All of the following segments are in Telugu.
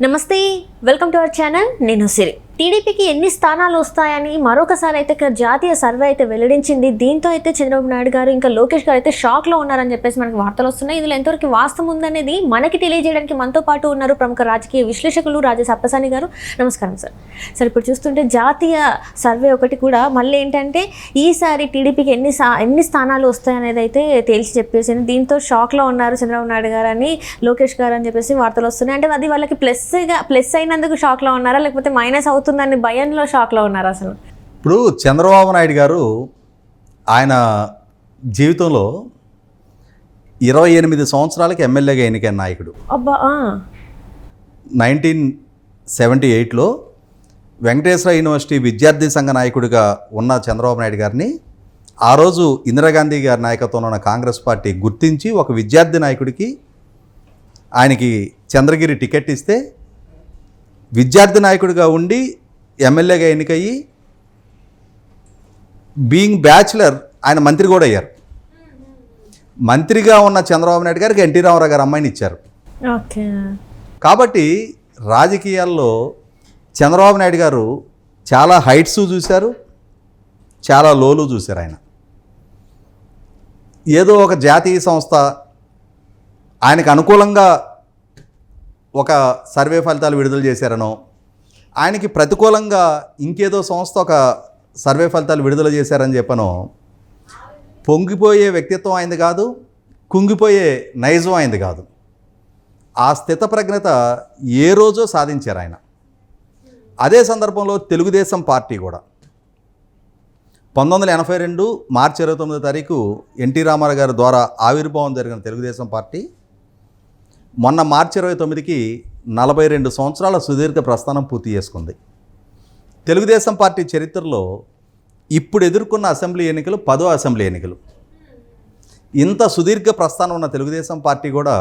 నమస్తే, వెల్కమ్ టు అవర్ ఛానల్. నేను సిరి. టీడీపీకి ఎన్ని స్థానాలు వస్తాయని మరొకసారి అయితే జాతీయ సర్వే అయితే వెల్లడించింది. దీంతో అయితే చంద్రబాబు నాయుడు గారు ఇంకా లోకేష్ గారు అయితే షాక్లో ఉన్నారని చెప్పేసి మనకు వార్తలు వస్తున్నాయి. ఇందులో ఎంతవరకు వాస్తవం ఉందనేది మనకి తెలియజేయడానికి మనతో పాటు ఉన్నారు ప్రముఖ రాజకీయ విశ్లేషకులు రాజేష్ అప్పసాని గారు. నమస్కారం సార్. సార్, ఇప్పుడు చూస్తుంటే జాతీయ సర్వే ఒకటి కూడా మళ్ళీ ఏంటంటే ఈసారి టీడీపీకి ఎన్ని స్థానాలు వస్తాయనేది అయితే తేల్చి చెప్పేసింది. దీంతో షాక్లో ఉన్నారు చంద్రబాబు నాయుడు గారు అని, లోకేష్ గారు అని చెప్పేసి వార్తలు వస్తున్నాయి. అంటే అది వాళ్ళకి ప్లస్ అయినందుకు షాక్లో ఉన్నారా, లేకపోతే మైనస్ అవుతుందని భయంలో షాక్లో ఉన్నారు? అసలు ఇప్పుడు చంద్రబాబు నాయుడు గారు ఆయన జీవితంలో 28 సంవత్సరాలకి ఎమ్మెల్యేగా ఎన్నికైన నాయకుడు. అబ్బా. 1978లో వెంకటేశ్వర యూనివర్సిటీ విద్యార్థి సంఘ నాయకుడిగా ఉన్న చంద్రబాబు నాయుడు గారిని ఆ రోజు ఇందిరాగాంధీ గారి నాయకత్వంలో ఉన్న కాంగ్రెస్ పార్టీ గుర్తించి ఒక విద్యార్థి నాయకుడికి ఆయనకి చంద్రగిరి టికెట్ ఇస్తే విద్యార్థి నాయకుడిగా ఉండి ఎమ్మెల్యేగా ఎన్నికయ్యి బీయింగ్ బ్యాచులర్ ఆయన మంత్రి కూడా అయ్యారు. మంత్రిగా ఉన్న చంద్రబాబు నాయుడు గారికి ఎన్టీ రామారావు గారు అమ్మాయిని ఇచ్చారు. కాబట్టి రాజకీయాల్లో చంద్రబాబు నాయుడు గారు చాలా హైట్స్ చూశారు, చాలా లోలు చూశారు. ఆయన ఏదో ఒక జాతీయ సంస్థ ఆయనకు అనుకూలంగా ఒక సర్వే ఫలితాలు విడుదల చేశారనో, ఆయనకి ప్రతికూలంగా ఇంకేదో సంస్థ ఒక సర్వే ఫలితాలు విడుదల చేశారని చెప్పనో పొంగిపోయే వ్యక్తిత్వం ఆయనది కాదు, కుంగిపోయే నైజం ఆయనది కాదు. ఆ స్థితప్రజ్ఞత ఏ రోజో సాధించారు ఆయన. అదే సందర్భంలో తెలుగుదేశం పార్టీ కూడా 1982 మార్చి 29వ తారీఖు ఎన్టీ రామారావు గారి ద్వారా ఆవిర్భావం జరిగిన తెలుగుదేశం పార్టీ మొన్న మార్చి 29కి 42 సంవత్సరాల సుదీర్ఘ ప్రస్థానం పూర్తి చేసుకుంది. తెలుగుదేశం పార్టీ చరిత్రలో ఇప్పుడు ఎదుర్కొన్న అసెంబ్లీ ఎన్నికలు 10వ అసెంబ్లీ ఎన్నికలు. ఇంత సుదీర్ఘ ప్రస్థానం ఉన్న తెలుగుదేశం పార్టీ కూడా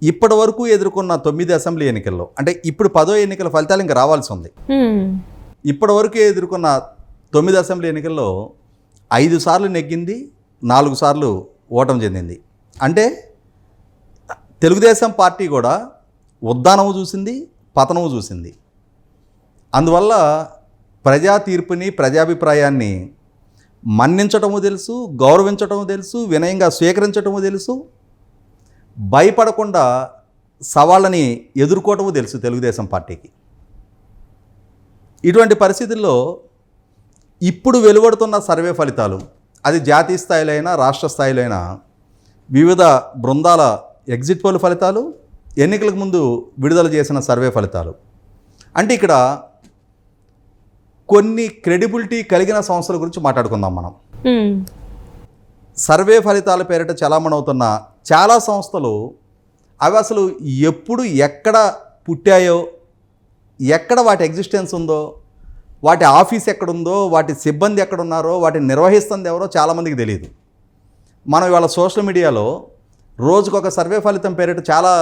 ఇప్పటి వరకు ఎదుర్కొన్న 9 అసెంబ్లీ ఎన్నికల్లో, అంటే ఇప్పుడు 10వ ఎన్నికల ఫలితాలు ఇంకా రావాల్సి ఉంది. ఇప్పటి వరకు ఎదుర్కొన్న 9 అసెంబ్లీ ఎన్నికల్లో 5 సార్లు నెగ్గింది, 4 సార్లు ఓటమి చెందింది. అంటే తెలుగుదేశం పార్టీ కూడా ఉద్దానము చూసింది, పతనము చూసింది. అందువల్ల ప్రజా తీర్పుని, ప్రజాభిప్రాయాన్ని మన్నించటము తెలుసు, గౌరవించటము తెలుసు, వినయంగా స్వీకరించటము తెలుసు, భయపడకుండా సవాళ్ళని ఎదుర్కోవటము తెలుసు తెలుగుదేశం పార్టీకి. ఇటువంటి పరిస్థితుల్లో ఇప్పుడు వెలువడుతున్న సర్వే ఫలితాలు, అది జాతీయ స్థాయిలో అయినా రాష్ట్ర స్థాయిలో అయినా, వివిధ బృందాల ఎగ్జిట్ పోల్ ఫలితాలు, ఎన్నికలకు ముందు విడుదల చేసిన సర్వే ఫలితాలు, అంటే ఇక్కడ కొన్ని క్రెడిబిలిటీ కలిగిన సంస్థల గురించి మాట్లాడుకుందాం మనం. సర్వే ఫలితాల పేరిట చలామణి అవుతున్న చాలా సంస్థలు అవి అసలు ఎప్పుడు ఎక్కడ పుట్టాయో, ఎక్కడ వాటి ఎగ్జిస్టెన్స్ ఉందో, వాటి ఆఫీస్ ఎక్కడుందో, వాటి సిబ్బంది ఎక్కడున్నారో, వాటిని నిర్వహిస్తుంది ఎవరో చాలామందికి తెలియదు. మనం ఇవాళ సోషల్ మీడియాలో రోజుకొక సర్వే ఫలితం పేరిట చాలా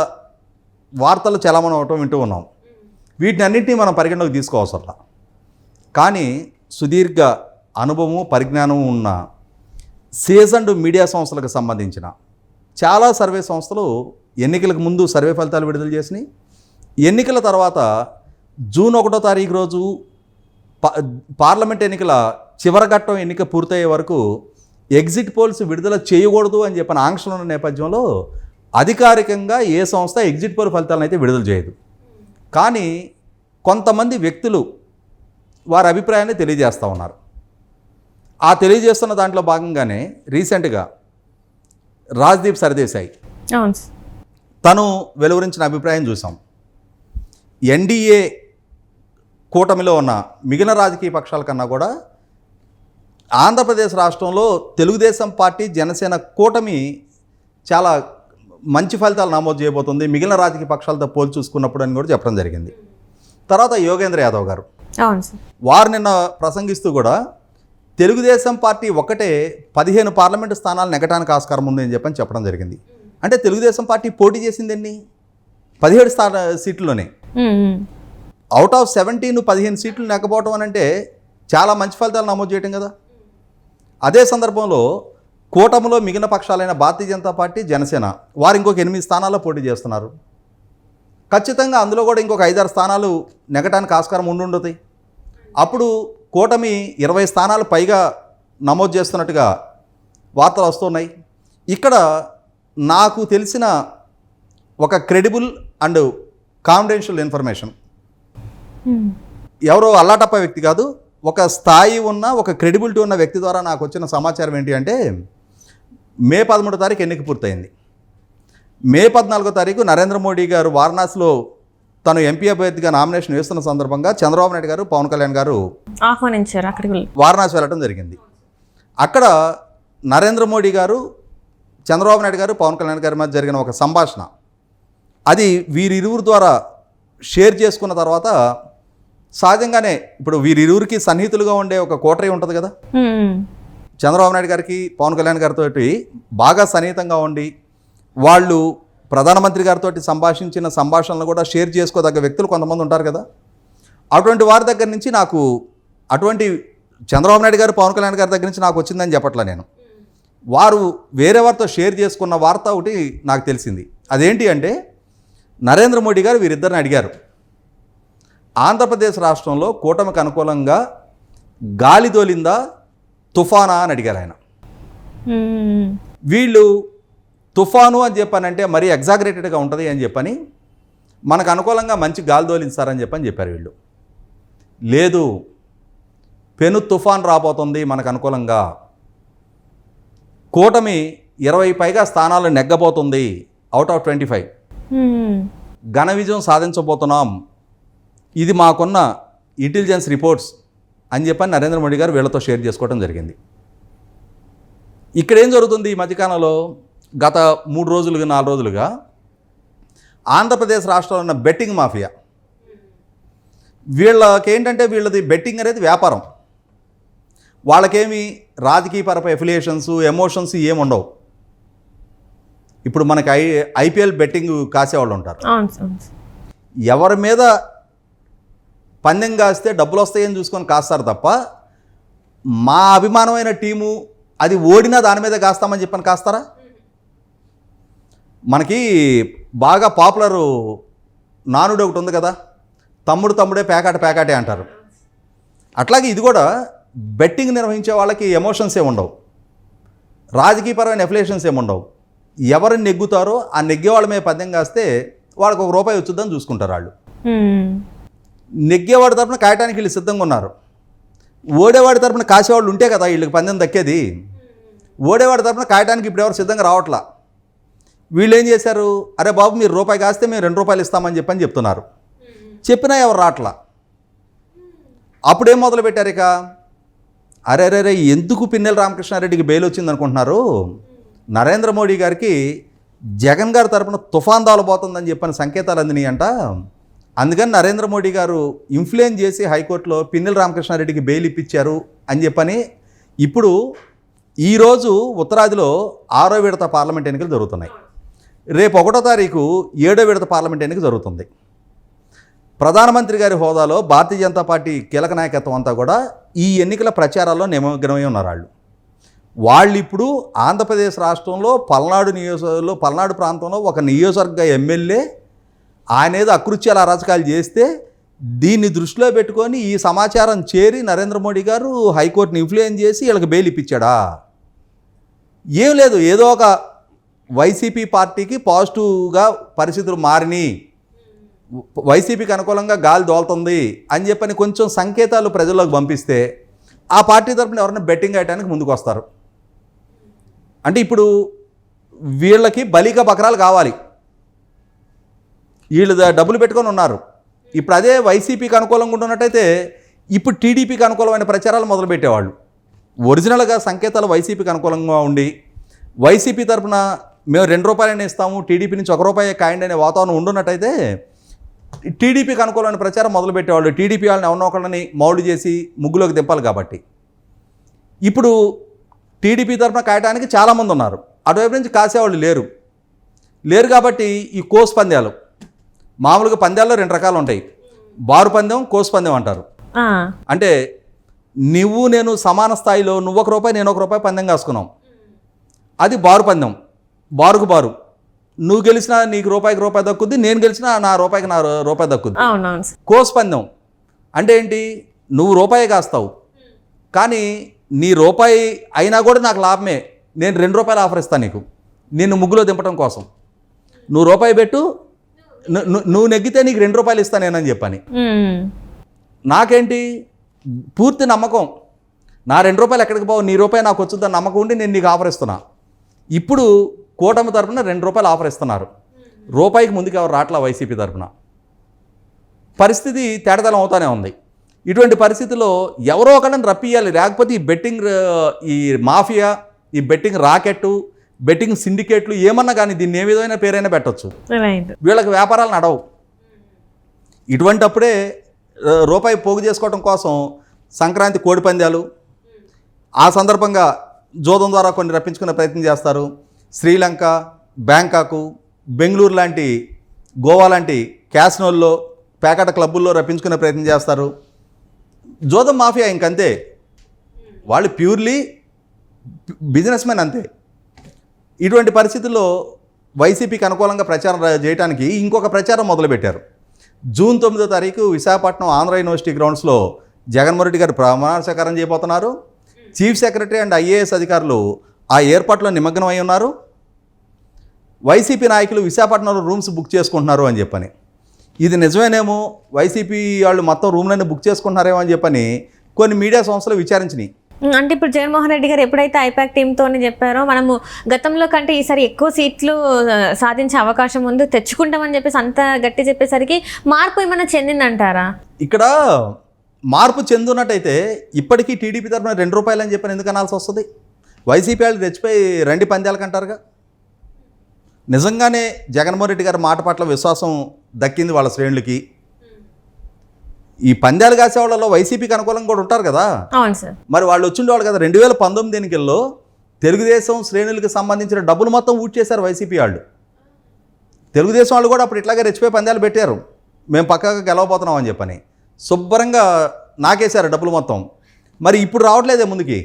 వార్తలు చలామణి అవటం వింటూ ఉన్నాం. వీటిని అన్నింటినీ మనం పరిగణలోకి తీసుకోవసరం. కానీ సుదీర్ఘ అనుభవము, పరిజ్ఞానము ఉన్న సీజన్డ్ మీడియా సంస్థలకు సంబంధించిన చాలా సర్వే సంస్థలు ఎన్నికలకు ముందు సర్వే ఫలితాలు విడుదల చేసినాయి. ఎన్నికల తర్వాత జూన్ 1వ తారీఖు రోజు పార్లమెంట్ ఎన్నికల చివరి ఘట్టం ఎన్నిక పూర్తయ్యే వరకు ఎగ్జిట్ పోల్స్ విడుదల చేయకూడదు అని చెప్పిన ఆంక్షలు ఉన్న నేపథ్యంలో అధికారికంగా ఏ సంస్థ ఎగ్జిట్ పోల్ ఫలితాలను అయితే విడుదల చేయదు. కానీ కొంతమంది వ్యక్తులు వారి అభిప్రాయాన్ని తెలియజేస్తూ ఉన్నారు. ఆ తెలియజేస్తున్న దాంట్లో భాగంగానే రీసెంట్గా రాజ్దీప్ సర్దేశాయ్ తను వెలువరించిన అభిప్రాయం చూసాం. ఎన్డీఏ కూటమిలో ఉన్న మిగిలిన రాజకీయ పక్షాల కన్నా కూడా ఆంధ్రప్రదేశ్ రాష్ట్రంలో తెలుగుదేశం పార్టీ, జనసేన కూటమి చాలా మంచి ఫలితాలు నమోదు చేయబోతుంది మిగిలిన రాజకీయ పక్షాలతో పోల్చి చూసుకున్నప్పుడు అని కూడా చెప్పడం జరిగింది. తర్వాత యోగేంద్ర యాదవ్ గారు వారు నిన్న ప్రసంగిస్తూ కూడా తెలుగుదేశం పార్టీ ఒకటే 15 పార్లమెంటు స్థానాలు నెగ్గడానికి ఆస్కారం ఉంది అని చెప్పడం జరిగింది. అంటే తెలుగుదేశం పార్టీ పోటీ చేసింది ఎన్ని? 17 సీట్లలోనే. అవుట్ ఆఫ్ 17 15 సీట్లు నెగ్గపోవటం అని అంటే చాలా మంచి ఫలితాలు నమోదు చేయటం కదా. అదే సందర్భంలో కూటమిలో మిగిలిన పక్షాలైన భారతీయ జనతా పార్టీ, జనసేన వారు ఇంకొక 8 స్థానాల్లో పోటీ చేస్తున్నారు. ఖచ్చితంగా అందులో కూడా ఇంకొక 5-6 స్థానాలు నెగటానికి ఆస్కారం ఉండుంటుంది. అప్పుడు కూటమి 20 స్థానాలు పైగా నమోదు చేస్తున్నట్టుగా వార్తలు వస్తున్నాయి. ఇక్కడ నాకు తెలిసిన ఒక క్రెడిబుల్ అండ్ కాన్ఫిడెన్షియల్ ఇన్ఫర్మేషన్, ఎవరో అల్లాటప్ప వ్యక్తి కాదు, ఒక స్థాయి ఉన్న ఒక క్రెడిబిలిటీ ఉన్న వ్యక్తి ద్వారా నాకు వచ్చిన సమాచారం ఏంటి అంటే, మే 13వ తారీఖు ఎన్నిక పూర్తయింది. మే 14వ తారీఖు నరేంద్ర మోడీ గారు వారణాసిలో తను ఎంపీ అభ్యర్థిగా నామినేషన్ వేస్తున్న సందర్భంగా చంద్రబాబు నాయుడు గారు, పవన్ కళ్యాణ్ గారు ఆహ్వానించారు అక్కడికి, వారణాసి వెళ్ళడం జరిగింది. అక్కడ నరేంద్ర మోడీ గారు, చంద్రబాబు నాయుడు గారు, పవన్ కళ్యాణ్ గారి మధ్య జరిగిన ఒక సంభాషణ, అది వీరిరువురు ద్వారా షేర్ చేసుకున్న తర్వాత సహజంగానే ఇప్పుడు వీరిరువురికి సన్నిహితులుగా ఉండే ఒక కోటరీ ఉంటుంది కదా, చంద్రబాబు నాయుడు గారికి పవన్ కళ్యాణ్ గారితో బాగా సన్నిహితంగా ఉండి వాళ్ళు ప్రధానమంత్రి గారితో సంభాషించిన సంభాషణలు కూడా షేర్ చేసుకోదగ్గ వ్యక్తులు కొంతమంది ఉంటారు కదా. అటువంటి వారి దగ్గర నుంచి నాకు, అటువంటి చంద్రబాబు నాయుడు గారు, పవన్ కళ్యాణ్ గారి దగ్గర నుంచి నాకు వచ్చిందని చెప్పట్లా నేను, వారు వేరే వారితో షేర్ చేసుకున్న వార్త ఒకటి నాకు తెలిసింది. అదేంటి అంటే, నరేంద్ర మోడీ గారు వీరిద్దరిని అడిగారు, ఆంధ్రప్రదేశ్ రాష్ట్రంలో కూటమికి అనుకూలంగా గాలి దోలిందా తుఫానా అని అడిగారు ఆయన. వీళ్ళు తుఫాను అని చెప్పానంటే మరీ ఎగ్జాగరేటెడ్గా ఉంటుంది అని చెప్పని, మనకు అనుకూలంగా మంచి గాలి దోలించారని చెప్పారు వీళ్ళు. లేదు, పెను తుఫాన్ రాబోతుంది మనకు అనుకూలంగా, కూటమి 20 పైగా స్థానాలు నెగ్గబోతుంది, అవుట్ ఆఫ్ 25 ఘన విజయం సాధించబోతున్నాం, ఇది మాకున్న ఇంటెలిజెన్స్ రిపోర్ట్స్ అని చెప్పని నరేంద్ర మోడీ గారు వీళ్ళతో షేర్ చేసుకోవడం జరిగింది. ఇక్కడ ఏం జరుగుతుంది ఈ మధ్యకాలంలో, గత 3 రోజులుగా 4 రోజులుగా ఆంధ్రప్రదేశ్ రాష్ట్రంలో ఉన్న బెట్టింగ్ మాఫియా, వీళ్ళకేంటంటే వీళ్ళది బెట్టింగ్ అనేది వ్యాపారం, వాళ్ళకేమి రాజకీయపరపై ఎఫిలియేషన్స్, ఎమోషన్స్ ఏముండవు. ఇప్పుడు మనకి ఐపీఎల్ బెట్టింగ్ కాసేవాళ్ళు ఉంటారు, ఎవరి మీద పందెం కాస్తే డబ్బులు వస్తాయని చూసుకొని కాస్తారు తప్ప, మా అభిమానమైన టీము అది ఓడినా దాని మీద కాస్తామని చెప్పని కాస్తారా? మనకి బాగా పాపులర్ నానుడు ఒకటి ఉంది కదా, తమ్ముడు తమ్ముడే పేకాటే అంటారు. అట్లాగే ఇది కూడా బెట్టింగ్ నిర్వహించే వాళ్ళకి ఎమోషన్స్ ఏముండవు, రాజకీయపరమైన ఎఫిలియేషన్స్ ఏముండవు. ఎవరిని నెగ్గుతారో ఆ నెగ్గే వాళ్ళ మీద పందెం కాస్తే వాళ్ళకి ₹1 వచ్చుద్దని చూసుకుంటారు వాళ్ళు. నెగ్గేవాడి తరపున కాయటానికి వీళ్ళు సిద్ధంగా ఉన్నారు, ఓడేవాడి తరపున కాసేవాళ్ళు ఉంటే కదా వీళ్ళకి పందెం దక్కేది. ఓడేవాడి తరపున కాయటానికి ఇప్పుడు ఎవరు సిద్ధంగా రావట్లా. వీళ్ళు ఏం చేశారు, అరే బాబు మీరు ₹1 కాస్తే మేము ₹2 ఇస్తామని చెప్తున్నారు, చెప్పినా ఎవరు రావట్లా. అప్పుడేం మొదలు పెట్టారు ఇక, అరే ఎందుకు పిన్నెల రామకృష్ణారెడ్డికి బెయిల్ వచ్చింది అనుకుంటున్నారు, నరేంద్ర మోడీ గారికి జగన్ గారి తరపున తుఫాన్ దాలబోతుందని చెప్పని సంకేతాలు అందినాయి అంట, అందుకని నరేంద్ర మోడీ గారు ఇన్ఫ్లుయెన్స్ చేసి హైకోర్టులో పిన్నెల రామకృష్ణారెడ్డికి బెయిల్ ఇప్పించారు అని చెప్పని. ఇప్పుడు ఈరోజు ఉత్తరాదిలో 6వ విడత పార్లమెంట్ ఎన్నికలు జరుగుతున్నాయి, రేపు 1వ తారీఖు 7వ విడత పార్లమెంట్ ఎన్నిక జరుగుతుంది. ప్రధానమంత్రి గారి హోదాలో భారతీయ జనతా పార్టీ కీలక నాయకత్వం అంతా కూడా ఈ ఎన్నికల ప్రచారాల్లో నిమగ్నమై ఉన్నారు. వాళ్ళు ఇప్పుడు ఆంధ్రప్రదేశ్ రాష్ట్రంలో పల్నాడు ప్రాంతంలో ఒక నియోజకవర్గ ఎమ్మెల్యే ఆయన ఏదో అకృత్యాల అరాచకాలు చేస్తే దీన్ని దృష్టిలో పెట్టుకొని ఈ సమాచారం చేరి నరేంద్ర మోడీ గారు హైకోర్టుని ఇన్ఫ్లుయెన్స్ చేసి వీళ్ళకి బెయిల్ ఇప్పించాడా? ఏం లేదు, ఏదో ఒక వైసీపీ పార్టీకి పాజిటివ్గా పరిస్థితులు మారినాయి, వైసీపీకి అనుకూలంగా గాలి దోలుతుంది అని చెప్పని కొంచెం సంకేతాలు ప్రజల్లోకి పంపిస్తే ఆ పార్టీ తరపున ఎవరైనా బెట్టింగ్ వేయడానికి ముందుకు వస్తారు. అంటే ఇప్పుడు వీళ్ళకి బలిక బకరాలు కావాలి, వీళ్ళు డబ్బులు పెట్టుకొని ఉన్నారు. ఇప్పుడు అదే వైసీపీకి అనుకూలంగా ఉంటున్నట్టయితే ఇప్పుడు టీడీపీకి అనుకూలమైన ప్రచారాలు మొదలుపెట్టేవాళ్ళు. ఒరిజినల్గా సంకేతాలు వైసీపీకి అనుకూలంగా ఉండి వైసీపీ తరపున మేము ₹2 ఇస్తాము, టీడీపీ నుంచి ₹1 కాయండి అనే వాతావరణం ఉండున్నట్టయితే టీడీపీకి అనుకూలమైన ప్రచారం మొదలుపెట్టేవాళ్ళు. టీడీపీ వాళ్ళని ఎవరినో ఒకళ్ళని మౌల్డ్ చేసి ముగ్గులోకి దింపాలి కాబట్టి. ఇప్పుడు టీడీపీ తరపున కాయటానికి చాలామంది ఉన్నారు, అటువైపు నుంచి కాసేవాళ్ళు లేరు కాబట్టి ఈ కోసు పందాలు, మామూలుగా పందాల్లో 2 రకాలు ఉంటాయి, బారు పందెం, కోసు పందెం అంటారు. అంటే నువ్వు నేను సమాన స్థాయిలో నువ్వు ₹1 నేను ₹1 పందెం కాసుకున్నాం, అది బారు పందెం, బారుకు బారు, నువ్వు గెలిచినా నీకు రూపాయికి రూపాయి దక్కుద్ది, నేను గెలిచినా నా రూపాయికి నా రూపాయి దక్కుద్ది. అవునవును. కోస్ పందెం అంటే ఏంటి? నువ్వు రూపాయి కాస్తావు, కానీ నీ రూపాయి అయినా కూడా నాకు లాభమే, నేను 2 రూపాయలు ఆఫర్ ఇస్తాను నీకు, నిన్ను ముగ్గులో దింపడం కోసం. నువ్వు రూపాయి పెట్టు, నువ్వు నెగ్గితే నీకు 2 రూపాయలు ఇస్తాను నేనని చెప్పని. నాకేంటి పూర్తి నమ్మకం, నా 2 రూపాయలు ఎక్కడికి పోవు, నీ రూపాయి నాకు వచ్చుద్దని నమ్మకం ఉండి నేను నీకు ఆఫర్ ఇస్తున్నా. ఇప్పుడు కూటమి తరపున 2 రూపాయలు ఆఫర్ ఇస్తున్నారు, రూపాయికి ముందుకు ఎవరు రాట్లా వైసీపీ తరపున. పరిస్థితి తేటతలం అవుతానే ఉంది. ఇటువంటి పరిస్థితుల్లో ఎవరో ఒకళ్ళని రప్పియాలి, లేకపోతే ఈ బెట్టింగ్, ఈ మాఫియా, ఈ బెట్టింగ్ రాకెట్టు, బెట్టింగ్ సిండికేట్లు ఏమన్నా కానీ దీన్ని ఏ విధమైన పేరైనా పెట్టచ్చు, వీళ్ళకి వ్యాపారాలు నడవు. ఇటువంటప్పుడే రూపాయి పోగు చేసుకోవడం కోసం సంక్రాంతి కోడి పందాలు, ఆ సందర్భంగా జోదం ద్వారా కొన్ని రప్పించుకునే ప్రయత్నం చేస్తారు. శ్రీలంక, బ్యాంకాకు, బెంగళూరు లాంటి, గోవా లాంటి క్యాసినోల్లో, పేకాట క్లబ్బుల్లో రప్పించుకునే ప్రయత్నం చేస్తారు. జోదం మాఫియా ఇంకంతే, వాళ్ళు ప్యూర్లీ బిజినెస్ మెన్ అంతే. ఇటువంటి పరిస్థితుల్లో వైసీపీకి అనుకూలంగా ప్రచారం చేయడానికి ఇంకొక ప్రచారం మొదలుపెట్టారు. జూన్ 9వ తారీఖు విశాఖపట్నం ఆంధ్ర యూనివర్సిటీ గ్రౌండ్స్లో జగన్మోహన్ రెడ్డి గారు ప్రమాణ స్వీకారం చేయబోతున్నారు. చీఫ్ సెక్రటరీ అండ్ ఐఏఎస్ అధికారులు ఆ ఏర్పాట్లో నిమగ్నమై ఉన్నారు. వైసీపీ నాయకులు విశాఖపట్నంలో రూమ్స్ బుక్ చేసుకుంటున్నారు అని చెప్పని, ఇది నిజమేనేమో, వైసీపీ వాళ్ళు మొత్తం రూమ్లన్నీ బుక్ చేసుకుంటున్నారేమో అని చెప్పని కొన్ని మీడియా సంస్థలు విచారించినాయి. అంటే ఇప్పుడు జగన్మోహన్ రెడ్డి గారు ఎప్పుడైతే ఐపాక్ టీంతో చెప్పారో, మనము గతంలో కంటే ఈసారి ఎక్కువ సీట్లు సాధించే అవకాశం ఉంది, తెచ్చుకుంటామని చెప్పేసి అంత గట్టి చెప్పేసరికి మార్పు ఏమైనా చెందిందంటారా? ఇక్కడ మార్పు చెందున్నట్టయితే ఇప్పటికీ టీడీపీ తరఫున 2 రూపాయలు అని చెప్పని ఎందుకు అనాల్సి వస్తుంది? వైసీపీ వాళ్ళు రెచ్చిపోయి రండి పందాలకు అంటారుగా. నిజంగానే జగన్మోహన్ రెడ్డి గారి మాట పట్ల విశ్వాసం దక్కింది వాళ్ళ శ్రేణులకి. ఈ పందాలు కాసే వాళ్ళలో వైసీపీకి అనుకూలంగా కూడా ఉంటారు కదా. అవును సార్. మరి వాళ్ళు వచ్చిండేవాళ్ళు కదా. 2019 ఎన్నికల్లో తెలుగుదేశం శ్రేణులకు సంబంధించిన డబ్బులు మొత్తం ఊట్ చేశారు వైసీపీ వాళ్ళు. తెలుగుదేశం వాళ్ళు కూడా అప్పుడు ఇట్లాగే రెచ్చిపోయి పందాలు పెట్టారు, మేము పక్కగా గెలవబోతున్నాం అని చెప్పని. శుభ్రంగా నాకేశారు డబ్బులు మొత్తం. మరి ఇప్పుడు రావట్లేదే ముందుకి,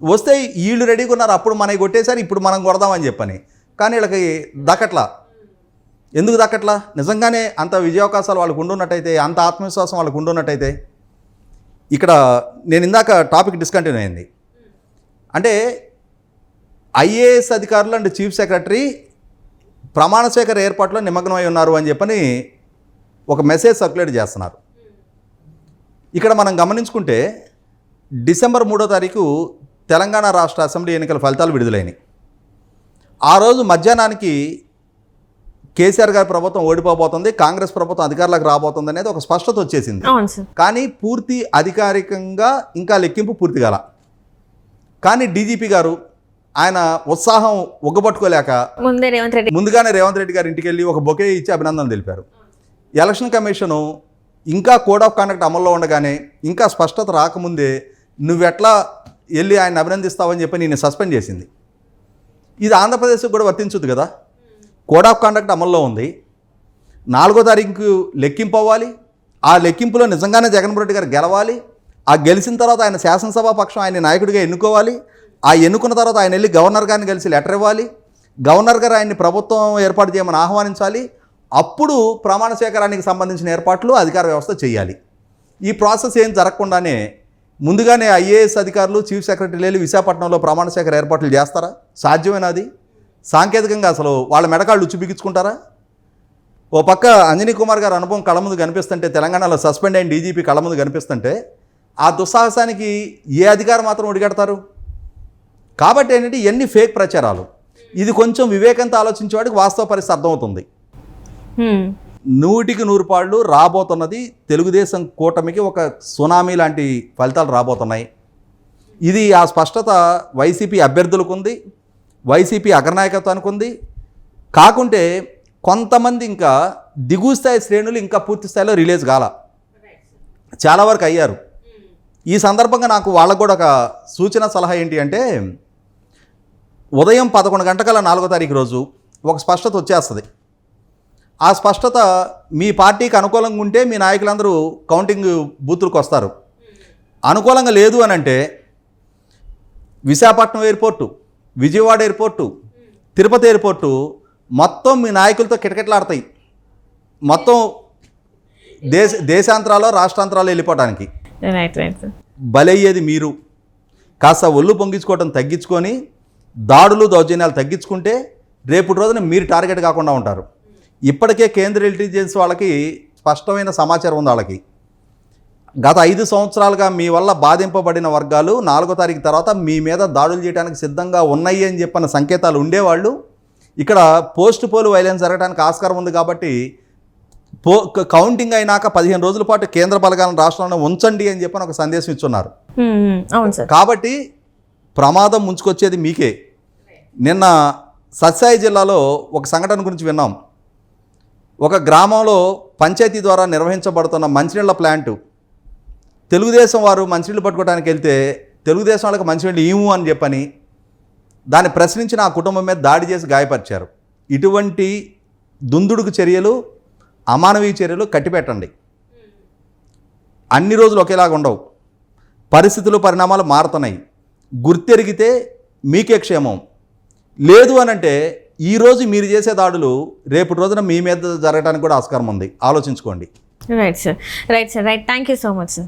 వస్తే వీళ్ళు రెడీగా ఉన్నారు, అప్పుడు మనకి కొట్టేశారు, ఇప్పుడు మనం కొడదామని చెప్పని. కానీ వీళ్ళకి దక్కట్లా. ఎందుకు దక్కట్లా? నిజంగానే అంత విజయావకాశాలు వాళ్ళకు ఉండున్నట్టయితే, అంత ఆత్మవిశ్వాసం వాళ్ళకు ఉండున్నట్టయితే. ఇక్కడ నేను ఇందాక టాపిక్ డిస్కంటిన్యూ అయింది. అంటే ఐఏఎస్ అధికారులు అండ్ చీఫ్ సెక్రటరీ ప్రమాణ స్వీకార ఏర్పాట్లో నిమగ్నమై ఉన్నారు అని చెప్పని ఒక మెసేజ్ సర్క్యులేట్ చేస్తున్నారు. ఇక్కడ మనం గమనించుకుంటే డిసెంబర్ 3వ తారీఖు తెలంగాణ రాష్ట్ర అసెంబ్లీ ఎన్నికల ఫలితాలు విడుదలైనవి. ఆ రోజు మధ్యాహ్నానికి కేసీఆర్ గారి ప్రభుత్వం ఓడిపోబోతుంది, కాంగ్రెస్ ప్రభుత్వం అధికారులకు రాబోతుంది అనేది ఒక స్పష్టత వచ్చేసింది. కానీ పూర్తి అధికారికంగా ఇంకా లెక్కింపు పూర్తి కాల. కానీ డీజీపీ గారు ఆయన ఉత్సాహం ఒగ్గబట్టుకోలేక ముందుగానే రేవంత్ రెడ్డి గారి ఇంటికి వెళ్ళి ఒక బొకే ఇచ్చి అభినందనలు తెలిపారు. ఎలక్షన్ కమిషను ఇంకా కోడ్ ఆఫ్ కండక్ట్ అమల్లో ఉండగానే, ఇంకా స్పష్టత రాకముందే నువ్వెట్లా వెళ్ళి ఆయన అభినందిస్తావని చెప్పి నేను సస్పెండ్ చేసింది. ఇది ఆంధ్రప్రదేశ్కి కూడా వర్తించుద్ది కదా. కోడ్ ఆఫ్ కండక్ట్ అమల్లో ఉంది, 4వ తారీఖు లెక్కింపు అవ్వాలి. ఆ లెక్కింపులో నిజంగానే జగన్మోహన్ రెడ్డి గారు గెలవాలి. ఆ గెలిచిన తర్వాత ఆయన శాసనసభా పక్షం ఆయన నాయకుడిగా ఎన్నుకోవాలి. ఆ ఎన్నుకున్న తర్వాత ఆయన వెళ్ళి గవర్నర్ గారిని కలిసి లెటర్ ఇవ్వాలి. గవర్నర్ గారు ఆయన్ని ప్రభుత్వం ఏర్పాటు చేయమని ఆహ్వానించాలి. అప్పుడు ప్రమాణ స్వీకారానికి సంబంధించిన ఏర్పాట్లు అధికార వ్యవస్థ చేయాలి. ఈ ప్రాసెస్ ఏం జరగకుండానే ముందుగానే ఐఏఎస్ అధికారులు చీఫ్ సెక్రటరీ వెళ్ళి విశాఖపట్నంలో ప్రమాణ స్వీకార ఏర్పాట్లు చేస్తారా? సాధ్యమేనాది? సాంకేతికంగా అసలు వాళ్ళ మెడకాళ్ళు ఉచ్చు బిగించుకుంటారా? ఓ పక్క అంజనీ కుమార్ గారి అనుభవం కళ్ళ ముందు కనిపిస్తుంటే, తెలంగాణలో సస్పెండ్ అయిన డీజీపీ కళ్ళ ముందు కనిపిస్తుంటే, ఆ దుస్సాహసానికి ఏ అధికారం మాత్రం ఒడిగడతారు? కాబట్టి ఏంటంటే ఇవన్నీ ఫేక్ ప్రచారాలు. ఇది కొంచెం వివేకంతో ఆలోచించేవాడికి వాస్తవ పరిస్థితి అర్థమవుతుంది. 100కి 100 పాళ్ళు రాబోతున్నది తెలుగుదేశం కూటమికి ఒక సునామీ లాంటి ఫలితాలు రాబోతున్నాయి. ఇది ఆ స్పష్టత వైసీపీ అభ్యర్థులకు ఉంది, వైసీపీ అగ్రనాయకత్వానికి ఉంది. కాకుంటే కొంతమంది ఇంకా దిగువ స్థాయి శ్రేణులు ఇంకా పూర్తి స్థాయిలో రిలీజ్ కాల, చాలా వరకు అయ్యారు. ఈ సందర్భంగా నాకు వాళ్ళకు కూడా ఒక సూచన సలహా ఏంటి అంటే, ఉదయం 11 గంటల 4వ తారీఖు రోజు ఒక స్పష్టత వచ్చేస్తుంది. ఆ స్పష్టత మీ పార్టీకి అనుకూలంగా ఉంటే మీ నాయకులందరూ కౌంటింగ్ బూతులకు వస్తారు. అనుకూలంగా లేదు అని అంటే Visakhapatnam airport, Vijayawada airport, Tirupati airport మొత్తం మీ నాయకులతో కిటకిటలాడతాయి. మొత్తం దేశాంతరాలో రాష్ట్రాంతరాలు వెళ్ళిపోవడానికి రైట్ రైట్ సార్. బలయ్యేది మీరు. కాస్త ఒళ్ళు పొంగించుకోవడం తగ్గించుకొని దాడులు దౌర్జన్యాలు తగ్గించుకుంటే రేపటి రోజున మీరు టార్గెట్ కాకుండా ఉంటారు. ఇప్పటికే కేంద్ర ఇంటెలిజెన్స్ వాళ్ళకి స్పష్టమైన సమాచారం ఉంది. వాళ్ళకి గత 5 సంవత్సరాలుగా మీ వల్ల బాధింపబడిన వర్గాలు 4వ తారీఖు తర్వాత మీ మీద దాడులు చేయడానికి సిద్ధంగా ఉన్నాయి అని చెప్పిన సంకేతాలు ఉండేవాళ్ళు. ఇక్కడ పోస్ట్ పోల్ వైలెన్స్ జరగడానికి ఆస్కారం ఉంది కాబట్టి కౌంటింగ్ అయినాక 15 రోజుల పాటు కేంద్ర బలగాలను రాష్ట్రంలో ఉంచండి అని చెప్పని ఒక సందేశం ఇచ్చున్నారు. అవును సార్. కాబట్టి ప్రమాదం ముంచుకొచ్చేది మీకే. నిన్న సత్సాయి జిల్లాలో ఒక సంఘటన గురించి విన్నాం. ఒక గ్రామంలో పంచాయతీ ద్వారా నిర్వహించబడుతున్న మంచినీళ్ళ ప్లాంటు తెలుగుదేశం వారు మంచినీళ్ళు పట్టుకోవడానికి వెళ్తే తెలుగుదేశం వాళ్ళకి మంచినీళ్ళు ఇవ్వు అని చెప్పని దాన్ని ప్రశ్నించిన ఆ కుటుంబం మీద దాడి చేసి గాయపరిచారు. ఇటువంటి దుందుడుకు చర్యలు, అమానవీయ చర్యలు కట్టిపెట్టండి. అన్ని రోజులు ఒకేలాగా ఉండవు. పరిస్థితులు, పరిణామాలు మారుతున్నాయి. గుర్తెరిగితే మీకే క్షేమం. లేదు అనంటే ఈరోజు మీరు చేసే దాడులు రేపటి రోజున మీ మీద జరగడానికి కూడా ఆస్కారం ఉంది. ఆలోచించుకోండి. Right sir. Right sir. Right. Thank you so much sir.